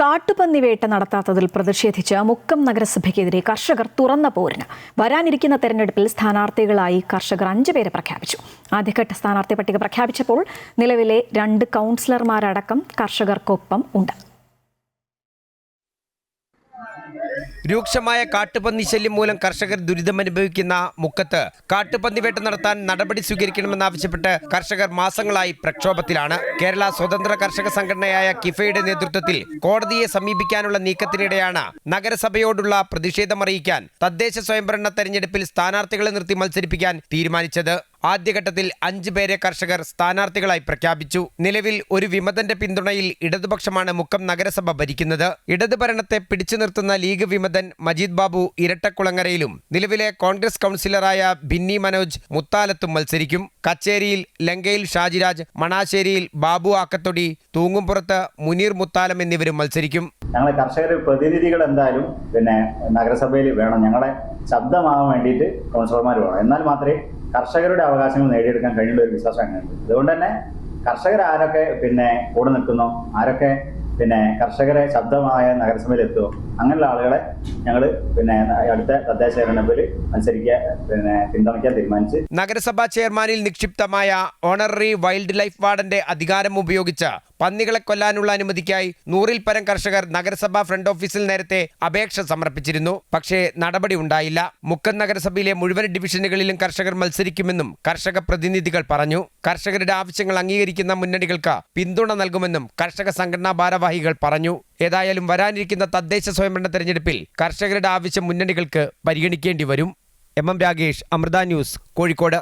കാട്ടുപന്നി വേട്ട നടത്താത്തതിൽ പ്രതിഷേധിച്ച് മുക്കം നഗരസഭയ്ക്കെതിരെ കർഷകർ തുറന്ന പോരിന്. വരാനിരിക്കുന്ന തെരഞ്ഞെടുപ്പിൽ സ്ഥാനാർത്ഥികളായി കർഷകർ 5 പേരെ പ്രഖ്യാപിച്ചു. ആദ്യഘട്ട സ്ഥാനാർത്ഥി പട്ടിക പ്രഖ്യാപിച്ചപ്പോൾ നിലവിലെ 2 കൗൺസിലർമാരടക്കം കർഷകർക്കൊപ്പം ഉണ്ട്. രൂക്ഷമായ കാട്ടുപന്നി ശല്യം മൂലം കർഷകർ ദുരിതമനുഭവിക്കുന്ന മുക്കത്ത് കാട്ടുപന്നി വേട്ട നടത്താൻ നടപടി സ്വീകരിക്കണമെന്നാവശ്യപ്പെട്ട് കർഷകർ മാസങ്ങളായി പ്രക്ഷോഭത്തിലാണ്. കേരള സ്വതന്ത്ര കർഷക സംഘടനയായ കിഫയുടെ നേതൃത്വത്തിൽ കോടതിയെ സമീപിക്കാനുള്ള നീക്കത്തിനിടെയാണ് നഗരസഭയോടുള്ള പ്രതിഷേധമറിയിക്കാൻ തദ്ദേശ സ്വയംഭരണ തെരഞ്ഞെടുപ്പിൽ സ്ഥാനാർത്ഥികളെ നിർത്തി മത്സരിപ്പിക്കാൻ തീരുമാനിച്ചത്. ആദ്യഘട്ടത്തിൽ 5 പേരെ കർഷകർ സ്ഥാനാർത്ഥികളായി പ്രഖ്യാപിച്ചു. നിലവിൽ ഒരു വിമതന്റെ പിന്തുണയിൽ ഇടതുപക്ഷമാണ് മുക്കം നഗരസഭ ഭരിക്കുന്നത്. ഇടതു ഭരണത്തെ പിടിച്ചു നിർത്തുന്ന ലീഗ് വിമതൻ മജീദ് ബാബു ഇരട്ടക്കുളങ്ങരയിലും നിലവിലെ കോൺഗ്രസ് കൗൺസിലറായ ബിന്നി മനോജ് മുത്താലത്തും മത്സരിക്കും. കച്ചേരിയിൽ ലങ്കയിൽ ഷാജിരാജ്, മണാശ്ശേരിയിൽ ബാബു ആക്കത്തൊടി, തൂങ്ങുംപുറത്ത് മുനീർ മുത്താലം എന്നിവരും മത്സരിക്കും. ഞങ്ങളെ കർഷകർ പ്രതിനിധികൾ എന്തായാലും നഗരസഭയിൽ വേണം. ഞങ്ങളെ ശബ്ദമാകാൻ വേണ്ടിയിട്ട് കൗൺസിലർമാർ വേണം. എന്നാൽ മാത്രമേ കർഷകരുടെ അവകാശങ്ങൾ നേടിയെടുക്കാൻ കഴിയുന്ന ഒരു വിശ്വാസം അങ്ങനെയുണ്ട്. അതുകൊണ്ട് തന്നെ കർഷകർ ആരൊക്കെ കൂടെ നിൽക്കുന്നോ, ആരൊക്കെ കർഷകരെ ശബ്ദമായ നഗരസഭയിൽ എത്തുമോ, അങ്ങനെയുള്ള ആളുകളെ ഞങ്ങൾ അടുത്ത തദ്ദേശ തെരഞ്ഞെടുപ്പിൽ പിന്തുണയ്ക്കാൻ തീരുമാനിച്ചു. നഗരസഭാ ചെയർമാനിൽ നിക്ഷിപ്തമായ ഓണററി വൈൽഡ് ലൈഫ് വാർഡന്റെ അധികാരം ഉപയോഗിച്ച് പന്നികളെ കൊല്ലാനുള്ള അനുമതിക്കായി 100-ൽ പരം കർഷകർ നഗരസഭാ ഫ്രണ്ട് ഓഫീസിൽ നേരത്തെ അപേക്ഷ സമർപ്പിച്ചിരുന്നു. പക്ഷേ നടപടി ഉണ്ടായില്ല. മുക്കം നഗരസഭയിലെ മുഴുവൻ ഡിവിഷനുകളിലും കർഷകർ മത്സരിക്കുമെന്നും കർഷക പ്രതിനിധികൾ പറഞ്ഞു. കർഷകരുടെ ആവശ്യങ്ങൾ അംഗീകരിക്കുന്ന മുന്നണികൾക്ക് പിന്തുണ നൽകുമെന്നും കർഷക സംഘടനാ ഭാരവാഹികൾ പറഞ്ഞു. ഏതായാലും വരാനിരിക്കുന്ന തദ്ദേശ സ്വയംഭരണ തെരഞ്ഞെടുപ്പിൽ കർഷകരുടെ ആവശ്യം മുന്നണികൾക്ക് പരിഗണിക്കേണ്ടി വരും. MM Ragesh, Amrita news, Kozhikode.